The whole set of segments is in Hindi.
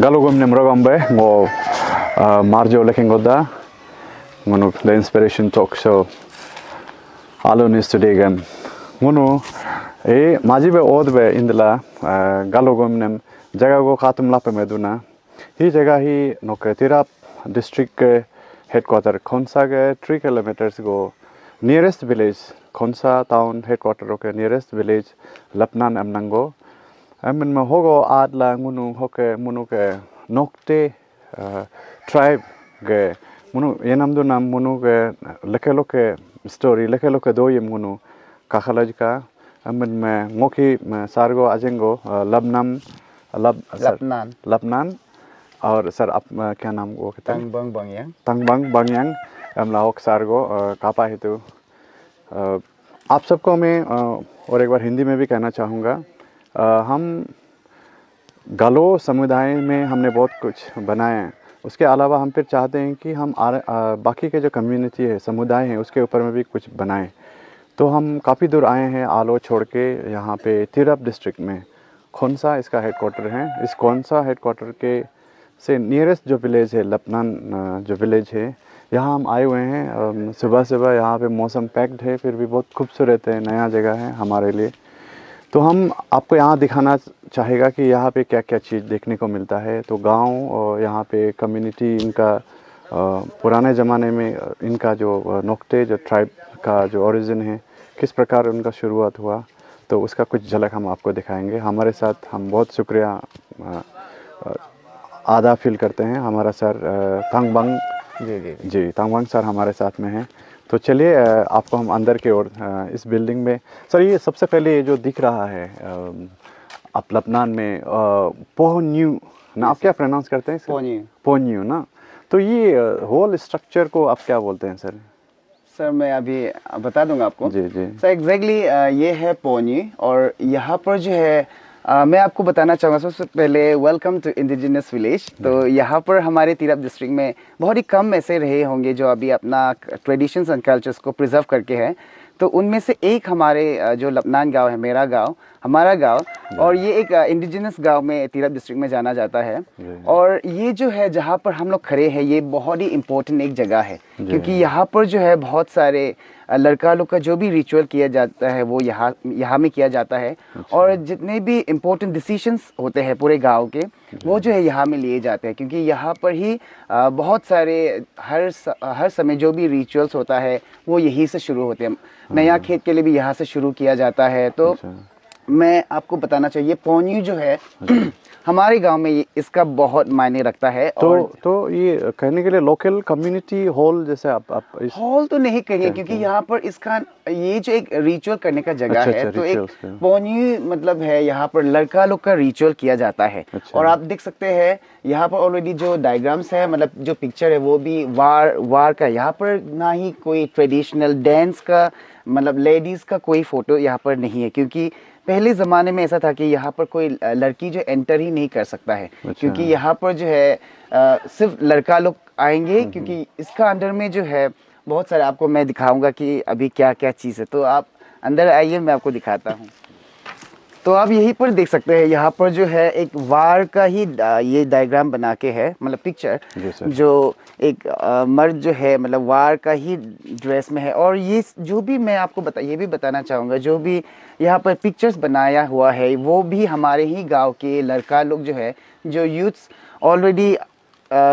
galugum nemrogambe ngo marjo lekingoda ngono the inspiration talk show alone is today gam ngono e majibe odbe indla galugum nem jaga go khatum lape meduna hi jaga hi nok tirap district ke headquarter khonsa ke 3 kilometers go nearest village khonsa town headquarter ke nearest village lapnan amnango amen ma hogo adla ngunu hoke munu ke nokte tribe ge munu yenamdu nam munu ke lekeloke story lekeloke doyem ngunu kakhalaj ka amen ma ngoki sargo ajengo labnan और सर आप क्या नाम वो कहते हैं तंगबंग बंगयांग हम लाओक सारगो कापा है तो आप सबको मैं और एक बार हिंदी में भी कहना चाहूँगा हम गालो समुदाय में हमने बहुत कुछ बनाए हैं उसके अलावा हम फिर चाहते हैं कि हम बाकी के जो कम्युनिटी है समुदाय हैं उसके ऊपर में भी कुछ बनाएं तो हम काफ़ी दूर आए हैं आलो छोड़ के यहाँ पे तिरप डिस्ट्रिक्ट में खोनसा इसका हेडक्वार्टर है इस खोनसा हेडक्वार्टर के से नियरेस्ट जो विलेज है लपनान जो विलेज है यहाँ हम आए हुए हैं सुबह सुबह यहाँ पे मौसम पैक्ड है फिर भी बहुत खूबसूरत है नया जगह है हमारे लिए तो हम आपको यहाँ दिखाना चाहेगा कि यहाँ पे क्या क्या चीज़ देखने को मिलता है तो गांव और यहाँ पे कम्युनिटी इनका पुराने ज़माने में इनका जो नोक्टे जो ट्राइब का जो ओरिजिन है किस प्रकार उनका शुरुआत हुआ तो उसका कुछ झलक हम आपको दिखाएंगे हमारे साथ हम बहुत शुक्रिया आदा फील करते हैं हमारा सर तंगबंग जी तंगबंग सर हमारे साथ में हैं तो चलिए आपको हम अंदर की ओर इस बिल्डिंग में सर ये सबसे पहले ये जो दिख रहा है आप लपनान में पोन्यू ना आप क्या प्रोनाउंस करते हैं पोन्यू ना तो ये होल स्ट्रक्चर को आप क्या बोलते हैं सर मैं अभी बता दूंगा आपको जी सर एग्जैक्टली ये है पोन्यू और यहाँ पर जो है मैं आपको बताना चाहूँगा सबसे पहले वेलकम टू इंडिजिनस विलेज तो यहाँ पर हमारे तिरप डिस्ट्रिक्ट में बहुत ही कम ऐसे रहे होंगे जो अभी अपना ट्रेडिशंस एंड कल्चर्स को प्रिजर्व करके हैं तो उनमें से एक हमारे जो लपनान गांव है मेरा गांव हमारा गांव और ये एक इंडिजिनस गांव में तिरप डिस्ट्रिक्ट में जाना जाता है और ये जो है जहाँ पर हम लोग खड़े हैं ये बहुत ही इम्पोर्टेंट एक जगह है क्योंकि यहाँ पर जो है बहुत सारे लड़का लोग का जो भी रिचुअल किया जाता है वो यहाँ में किया जाता है और जितने भी इम्पोर्टेंट डिसीजंस होते हैं पूरे गांव के वो जो है यहाँ में लिए जाते हैं क्योंकि यहाँ पर ही बहुत सारे हर समय जो भी रिचुअल्स होता है वो यहीं से शुरू होते हैं नया खेत के लिए भी यहाँ से शुरू किया जाता है तो मैं आपको बताना चाहिए पोन्यू जो है हमारे गांव में इसका बहुत मायने रखता है तो ये कहने के लिए लोकल कम्युनिटी हॉल जैसे आप हॉल तो नहीं कहेंगे क्योंकि यहाँ पर इसका ये जो एक रिचुअल करने का जगह है तो एक पोन्यू मतलब है यहाँ पर लड़का लोग का रिचुअल किया जाता है और आप देख सकते हैं यहाँ पर ऑलरेडी जो डायग्राम्स है मतलब जो पिक्चर है वो भी वार का यहाँ पर ना ही कोई ट्रेडिशनल डांस का मतलब लेडीज का कोई फोटो यहाँ पर नहीं है क्योंकि पहले ज़माने में ऐसा था कि यहाँ पर कोई लड़की जो एंटर ही नहीं कर सकता है क्योंकि यहाँ पर जो है सिर्फ लड़का लोग आएंगे क्योंकि इसका अंदर में जो है बहुत सारे आपको मैं दिखाऊंगा कि अभी क्या क्या चीज़ है तो आप अंदर आइए मैं आपको दिखाता हूँ तो आप यहीं पर देख सकते हैं यहाँ पर जो है एक वार का ही ये डायग्राम बना के है मतलब पिक्चर जो एक मर्द जो है मतलब वार का ही ड्रेस में है और ये जो भी मैं आपको ये भी बताना चाहूँगा जो भी यहाँ पर पिक्चर्स बनाया हुआ है वो भी हमारे ही गांव के लड़का लोग जो है जो यूथ्स ऑलरेडी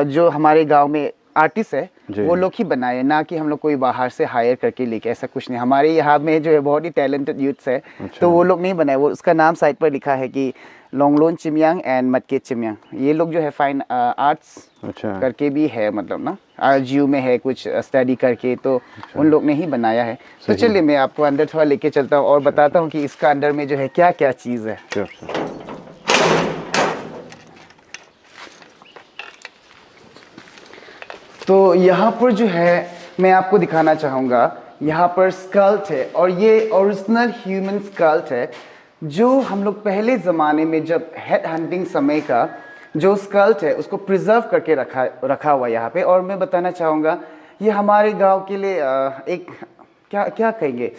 जो हमारे गांव में आर्टिस्ट है वो लोग ही बनाए ना कि हम लोग कोई बाहर से हायर करके लेके ऐसा कुछ नहीं हमारे यहाँ में जो है बहुत ही टैलेंटेड यूथ्स है तो वो लोग नहीं बनाए वो उसका नाम साइड पर लिखा है कि लोंगलोन चिमयांग एंड मटके चिमयांग ये लोग जो है फाइन आर्ट्स करके भी है मतलब ना RGU में है कुछ स्टडी करके तो उन लोग ने ही बनाया है तो चलिए मैं आपको अंदर थोड़ा लेके चलता हूँ और बताता हूँ कि इसका अंदर में जो है क्या क्या चीज़ है तो यहाँ पर जो है मैं आपको दिखाना चाहूँगा यहाँ पर स्कल्ट है और ये ओरिजिनल ह्यूमन स्कल्ट है जो हम लोग पहले ज़माने में जब हेड हंटिंग समय का जो स्कल्ट है उसको प्रिजर्व करके रखा हुआ यहाँ पे और मैं बताना चाहूँगा ये हमारे गांव के लिए एक क्या क्या कहेंगे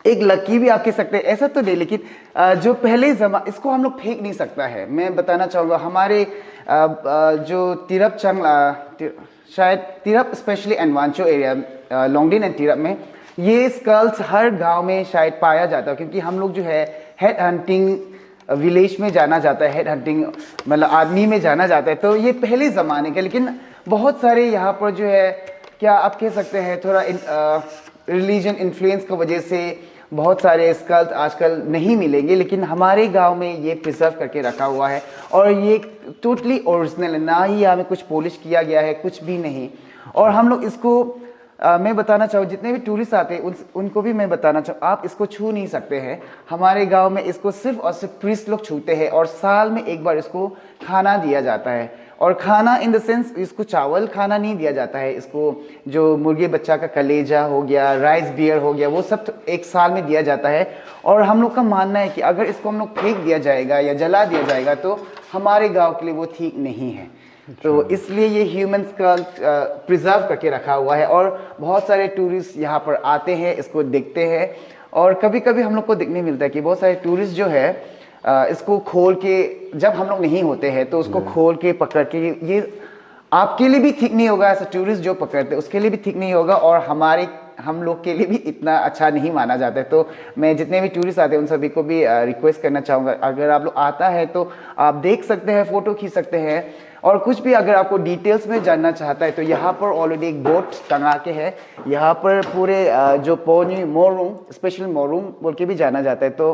एक लकी भी आप कह सकते हैं, ऐसा तो नहीं, लेकिन जो पहले इसको हम लोग फेंक नहीं सकता है। मैं बताना चाहूँगा हमारे जो तिरप चंग शायद तिरप स्पेशली एनवांचो एरिया लोंगडिन एंड तिरप में ये स्कल्स हर गांव में शायद पाया जाता है, क्योंकि हम लोग जो है हेड हंटिंग विलेज में जाना जाता है, हेड हंटिंग मतलब आदमी में जाना जाता है, तो ये पहले ज़माने का। लेकिन बहुत सारे यहाँ पर जो है क्या आप कह सकते हैं थोड़ा रिलीजन इन्फ्लुएंस की वजह से बहुत सारे स्कल्स आजकल नहीं मिलेंगे, लेकिन हमारे गांव में ये प्रिजर्व करके रखा हुआ है और ये टोटली ओरिजिनल है, ना ही हमें कुछ पॉलिश किया गया है, कुछ भी नहीं। और हम लोग इसको मैं बताना चाहूँ जितने भी टूरिस्ट आते हैं उनको भी मैं बताना चाहूँ आप इसको छू नहीं सकते हैं। हमारे गांव में इसको सिर्फ और सिर्फ प्रीस्ट लोग छूते हैं और साल में एक बार इसको खाना दिया जाता है। और खाना इन द सेंस इसको चावल खाना नहीं दिया जाता है, इसको जो मुर्गे बच्चा का कलेजा हो गया, राइस बियर हो गया, वो सब एक साल में दिया जाता है। और हम लोग का मानना है कि अगर इसको हम लोग फेंक दिया जाएगा या जला दिया जाएगा तो हमारे गाँव के लिए वो ठीक नहीं है। तो इसलिए ये ह्यूमंस का प्रिजर्व करके रखा हुआ है और बहुत सारे टूरिस्ट यहाँ पर आते हैं, इसको देखते हैं। और कभी कभी हम लोग को देखने मिलता है कि बहुत सारे टूरिस्ट जो है इसको खोल के, जब हम लोग नहीं होते हैं तो उसको खोल के पकड़ के, ये आपके लिए भी ठीक नहीं होगा, ऐसा टूरिस्ट जो पकड़ते उसके लिए भी ठीक नहीं होगा और हम लोग के लिए भी इतना अच्छा नहीं माना जाता है। तो मैं जितने भी टूरिस्ट आते हैं उन सभी को भी रिक्वेस्ट करना चाहूँगा, अगर आप लोग आता है तो आप देख सकते हैं, फ़ोटो खींच सकते हैं। और कुछ भी अगर आपको डिटेल्स में जानना चाहता है तो यहाँ पर ऑलरेडी एक बोर्ड टंगा के है, यहाँ पर पूरे जो पोनी मोरूम, स्पेशल मोरूम बोल के भी जाना जाता है, तो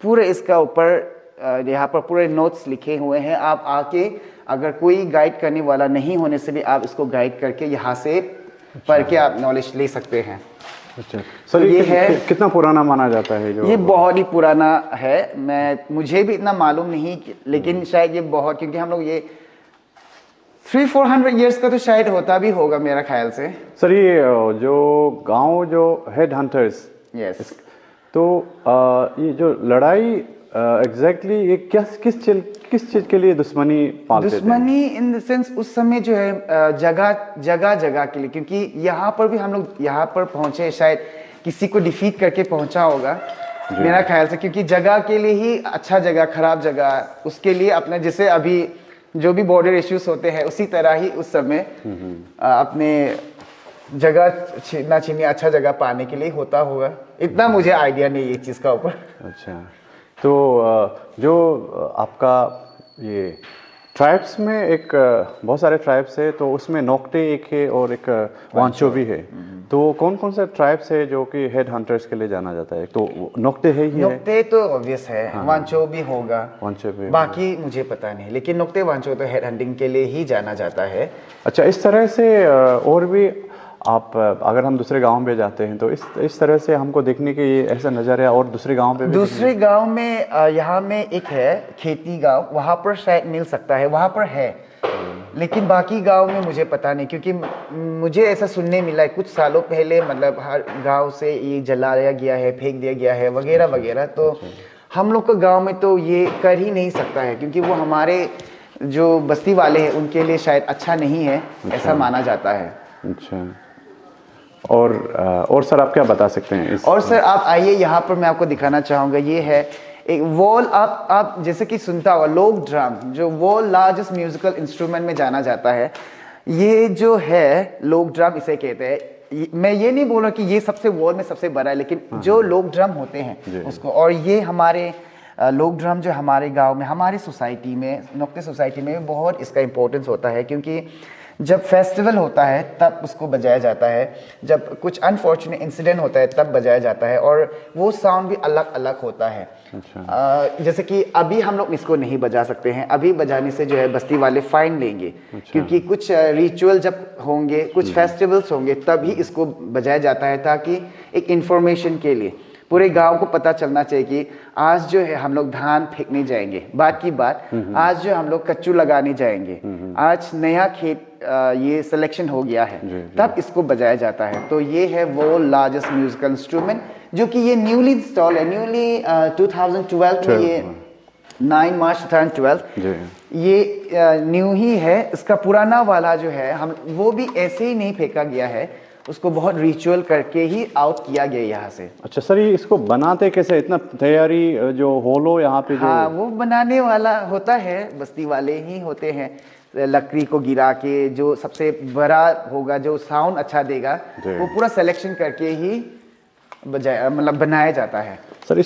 पूरे इसका ऊपर यहाँ पर पूरे नोट्स लिखे हुए हैं। आप आके अगर कोई गाइड करने वाला नहीं होने से भी आप इसको गाइड करके यहाँ से पढ़ के आप नॉलेज ले सकते हैं। अच्छा सर, ये है कितना पुराना माना जाता है? जो ये बहुत ही पुराना है, मुझे भी इतना मालूम नहीं, लेकिन शायद ये बहुत, क्योंकि हम लोग ये 300-400 ईयर्स का तो शायद होता भी होगा मेरा ख्याल से। सर ये जो गांव जो हेड हंटर्स, यस, तो ये जो लड़ाई एग्जैक्टली ये किस चीज के लिए दुश्मनी पालते थे? दुश्मनी इन द सेंस उस समय जो है जगह के लिए, क्योंकि यहाँ पर भी हम लोग यहाँ पर पहुंचे शायद किसी को डिफीट करके पहुंचा होगा मेरा ख्याल से, क्योंकि जगह के लिए ही, अच्छा जगह खराब जगह, उसके लिए अपने जैसे अभी जो भी बॉर्डर इश्यूज होते हैं उसी तरह ही उस समय अपने जगह छीनना छीनी अच्छा जगह पाने के लिए होता होगा, इतना मुझे आइडिया नहीं है ये चीज़ का ऊपर। अच्छा, तो जो आपका ये ट्राइब्स में एक बहुत सारे ट्राइब्स है, तो उसमें नोक्टे एक है और एक वांचो भी है, तो कौन कौन से ट्राइब्स है जो कि हेड हंटर्स के लिए जाना जाता है? तो नोक्टे है ही नोक्टे है। तो ऑब्वियस है, हाँ, वांचो भी होगा, वांचो भी, बाकी मुझे पता नहीं, लेकिन नोक्टे वांचो तो हेड हंटिंग के लिए ही जाना जाता है। अच्छा, इस तरह से और भी आप अगर हम दूसरे गांव में जाते हैं तो इस तरह से हमको देखने के ये ऐसा नज़ारा और दूसरे गांव पे भी, दूसरे गांव में यहाँ में एक है खेती गांव, वहाँ पर शायद मिल सकता है, वहाँ पर है, लेकिन बाकी गांव में मुझे पता नहीं, क्योंकि मुझे ऐसा सुनने मिला है कुछ सालों पहले, मतलब हर गांव से ये जलाया गया है, फेंक दिया गया है वगैरह वगैरह, तो हम लोग के गाँव में तो ये कर ही नहीं सकता है, क्योंकि वो हमारे जो बस्ती वाले हैं उनके लिए शायद अच्छा नहीं है, ऐसा माना जाता है। अच्छा, और सर आप क्या बता सकते हैं और सर आप आइए, यहाँ पर मैं आपको दिखाना चाहूँगा, ये है एक वॉल, आप जैसे कि सुनता होगा लोक ड्रम, जो वॉल लार्जेस्ट म्यूजिकल इंस्ट्रूमेंट में जाना जाता है, ये जो है लोक ड्रम इसे कहते हैं। मैं ये नहीं बोल रहा कि ये सबसे वॉल में सबसे बड़ा है, लेकिन जो लोक ड्रम होते हैं उसको, और ये हमारे लोक ड्रम जो हमारे गाँव में, हमारी सोसाइटी में, नोक्टे सोसाइटी में बहुत इसका इम्पोर्टेंस होता है, क्योंकि जब फेस्टिवल होता है तब उसको बजाया जाता है, जब कुछ अनफॉर्चुनेट इंसिडेंट होता है तब बजाया जाता है, और वो साउंड भी अलग अलग होता है। अच्छा। जैसे कि अभी हम लोग इसको नहीं बजा सकते हैं, अभी बजाने से जो है बस्ती वाले फाइन लेंगे। अच्छा। क्योंकि कुछ रिचुअल जब होंगे, कुछ फेस्टिवल्स होंगे, तभी इसको बजाया जाता है, ताकि एक इंफॉर्मेशन के लिए पूरे गांव को पता चलना चाहिए कि आज जो है हम लोग धान फेंकने जाएंगे, बात की बात, आज जो हम लोग कच्चू लगाने जाएंगे, आज नया खेत ये सिलेक्शन हो गया है, तब इसको बजाया जाता है। तो ये है वो लार्जेस्ट म्यूजिकल इंस्ट्रूमेंट, जो कि ये न्यूली इंस्टॉल है, न्यूली 2012 में, ये 9 मार्च 2012 ये न्यू ही है। इसका पुराना वाला जो है हम वो भी ऐसे ही नहीं फेंका गया है, उसको बहुत रिचुअल करके ही आउट किया गया यहाँ से। अच्छा सर, ये इसको बनाते कैसे, इतना तैयारी जो होलो यहाँ पे जो? हाँ, वो बनाने वाला होता है, बस्ती वाले ही होते हैं। लकड़ी को गिरा के जो सबसे बड़ा होगा, जो साउंड अच्छा देगा, वो पूरा सिलेक्शन करके ही मतलब बनाया जाता है। सर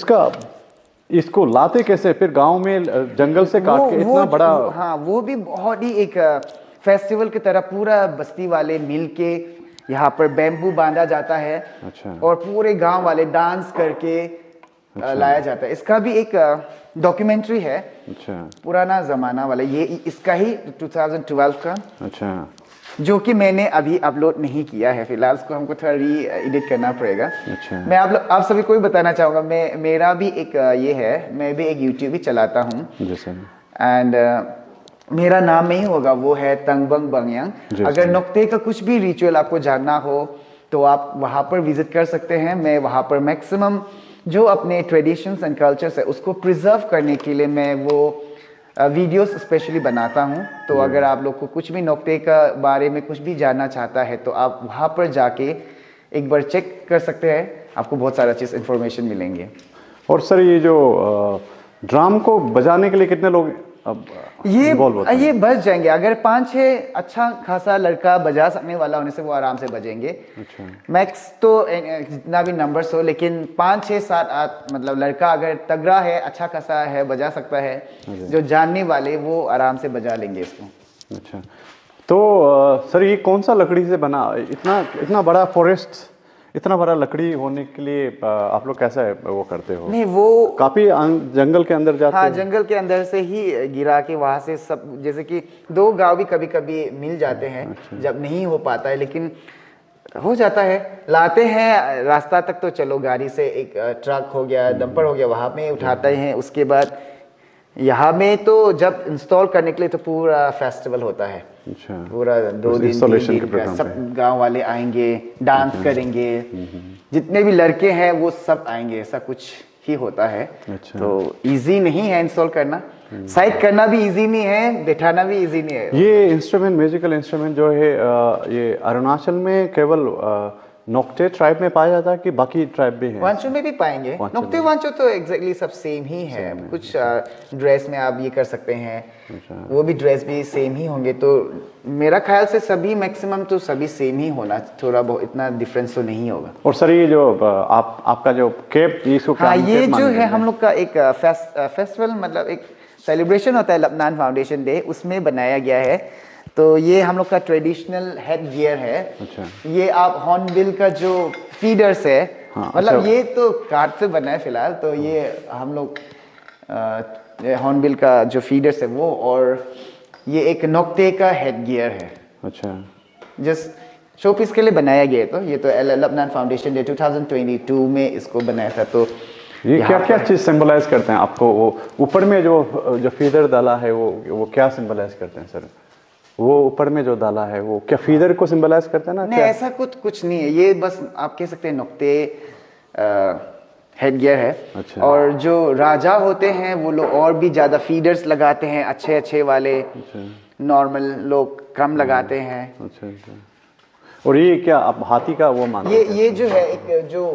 इसको लाते कैसे फिर गांव में, जंगल से काट के इतना बड़ा? हाँ, वो भी बहुत ही एक फेस्टिवल की तरह पूरा बस्ती वाले मिल के यहाँ पर बैम्बू बांधा जाता है। अच्छा। और पूरे गांव वाले डांस करके लाया जाता है। इसका भी एक डॉक्यूमेंट्री है। अच्छा। पुराना जमाना वाला, ये इसका ही 2012 का। अच्छा। जो कि मैंने अभी अपलोड नहीं किया है फिलहाल, इसको हमको थोड़ा री एडिट करना पड़ेगा। अच्छा। मैं आप सभी को भी बताना चाहूँगा, मेरा भी एक ये है, मैं भी एक यूट्यूब ही चलाता हूँ। एंड मेरा नाम नहीं होगा, वो है तंगबंग बंगयांग। अगर नोक्ते का कुछ भी रिचुअल आपको जानना हो तो आप वहाँ पर विजिट कर सकते हैं। मैं वहाँ पर मैक्सिमम जो अपने ट्रेडिशंस एंड कल्चर्स है उसको प्रिजर्व करने के लिए मैं वो वीडियोस स्पेशली बनाता हूँ। तो अगर आप लोग को कुछ भी नोक्ते का बारे में कुछ भी जानना चाहता है तो आप वहाँ पर जाके एक बार चेक कर सकते हैं, आपको बहुत सारा चीज़ इन्फॉर्मेशन मिलेंगे। और सर ये जो ड्रम को बजाने के लिए कितने लोग ये बज जाएंगे? अगर 5-6 अच्छा खासा लड़का बजा सकने वाला होने से वो आराम से बजेंगे। अच्छा। मैक्स तो जितना भी नंबर्स हो, लेकिन 5, 6, 7, 8 मतलब लड़का अगर तगड़ा है, अच्छा खासा है, बजा सकता है, जो जानने वाले वो आराम से बजा लेंगे इसको। अच्छा। तो सर ये कौन सा लकड़ी से बना, इतना बड़ा फॉरेस्ट, इतना बड़ा लकड़ी होने के लिए आप लोग कैसा वो करते हो? नहीं, वो काफी जंगल के अंदर जाते? हाँ, जंगल के अंदर से ही गिरा के वहां से सब, जैसे कि 2 गांव भी कभी कभी मिल जाते हैं। अच्छा। जब नहीं हो पाता है लेकिन हो जाता है, लाते हैं रास्ता तक। तो चलो गाड़ी से एक ट्रक हो गया, डंपर हो गया, वहां में उठाते हैं। उसके बाद यहाँ में तो जब इंस्टॉल करने के लिए तो पूरा फेस्टिवल होता है। अच्छा। पूरा 2 दिन 3 दिन का सब गांव वाले आएंगे, डांस करेंगे, जितने भी लड़के हैं वो सब आएंगे, ऐसा कुछ ही होता है। अच्छा। तो इजी नहीं है इंस्टॉल करना, साइड करना भी इजी नहीं है, बैठाना भी इजी नहीं है। ये इंस्ट्रूमेंट, म्यूजिकल इंस्ट्रूमेंट जो है, ये अरुणाचल में केवल नोक्ते ट्राइब में पाया जाता है कि बाकी ट्राइब भी है? वांचो में भी पाएंगे। नोक्ते वांचो तो एग्जैक्टली सब सेम ही है। कुछ ड्रेस में आप ये कर सकते हैं। अच्छा। वो भी ड्रेस भी सेम ही होंगे। तो मेरा ख्याल से सभी मैक्सिमम तो सभी सेम ही होना, थोड़ा बहुत इतना डिफरेंस तो नहीं होगा। और सर ये जो आपका जो केप, इसको हाँ, ये जो है हम लोग का एक फेस्टिवल, मतलब एक सेलिब्रेशन होता है लपनान फाउंडेशन डे, उसमें बनाया गया है। तो ये हम लोग का ट्रेडिशनल हेड गियर है। अच्छा। ये आप हॉर्नबिल का जो फीडर्स है, हाँ, मतलब अच्छा। ये तो काठ से बना है फिलहाल। तो ये हम लोग हॉर्नबिल का जो फीडर्स है वो, और ये एक नोक्ते का हेड गियर है। अच्छा। जस्ट शो पीस के लिए बनाया गया है। तो ये तो लपनान फाउंडेशन डे 2022 में इसको बनाया था। तो ये क्या चीज सिंबलाइज करते हैं आपको? वो ऊपर में जो फीडर डाला है वो क्या सिंबलाइज करते हैं सर? वो ऊपर में जो डाला है वो क्या फीडर को सिंबलाइज करता है ना? नहीं, ऐसा कुछ नहीं है। ये बस आप कह सकते हैं नोक्ते हेड गियर है। अच्छा। और जो राजा होते हैं वो लोग और भी ज्यादा फीडर्स लगाते हैं, अच्छे वाले। अच्छा। नॉर्मल लोग कम लगाते हैं। अच्छा अच्छा। और ये क्या आप हाथी का वो मानते हैं? ये जो है एक जो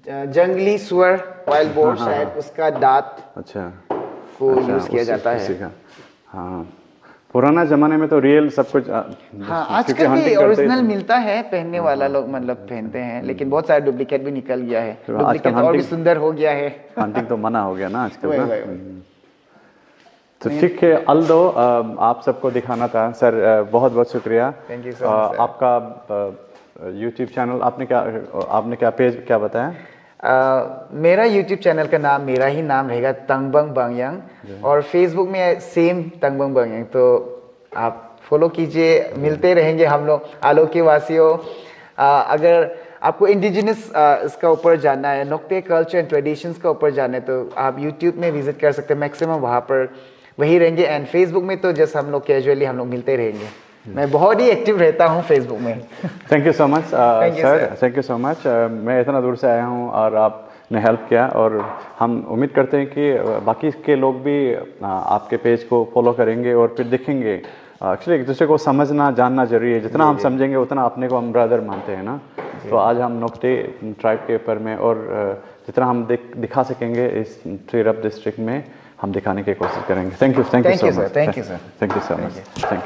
जंगली सुअर, वाइल्ड बोर शायद, उसका दांत अच्छा को यूज किया जाता है। हाँ, पुराना जमाने में तो रियल सब कुछ। हाँ, आजकल भी ओरिजिनल मिलता है, पहनने वाला लोग मतलब पहनते हैं, लेकिन बहुत सारा डुप्लीकेट भी निकल गया है। डुप्लीकेट और भी सुंदर हो गया है। हंटिंग तो मना हो गया ना आजकल ना। तो ठीक है अल्दो, आप सबको दिखाना था सर। बहुत बहुत शुक्रिया। Thank you so much. आपका यूट्यूब चैनल आपने क्या पेज क्या बताया? मेरा YouTube चैनल का नाम मेरा ही नाम रहेगा, तंगबंग बंगयांग। और फेसबुक में सेम तंगबंग बंगयांग। तो आप फॉलो कीजिए, मिलते रहेंगे हम लोग आलोक के वासियों। अगर आपको इंडिजिनस इसका ऊपर जानना है, नोक्ते कल्चर एंड ट्रेडिशंस का ऊपर जानना है, तो आप यूट्यूब में विजिट कर सकते हैं। मैक्सिमम वहाँ पर वही रहेंगे। एंड फेसबुक में तो जस्ट हम लोग कैजुअली हम लोग मिलते रहेंगे। मैं बहुत ही एक्टिव रहता हूँ फेसबुक में। Thank you so much sir, thank you so much. मैं इतना दूर से आया हूँ और आप ने हेल्प किया, और हम उम्मीद करते हैं कि बाकी के लोग भी आपके पेज को फॉलो करेंगे और फिर देखेंगे। एक्चुअली एक दूसरे को समझना जानना जरूरी है, जितना हम समझेंगे उतना अपने को हम ब्रदर मानते हैं ना। तो आज हम नोक्टे ट्राइब के ऊपर में और जितना हम दिखा सकेंगे इस त्रिरप डिस्ट्रिक्ट में हम दिखाने की कोशिश करेंगे। Thank you so much. Thank you sir. Thank you so much. Thank you.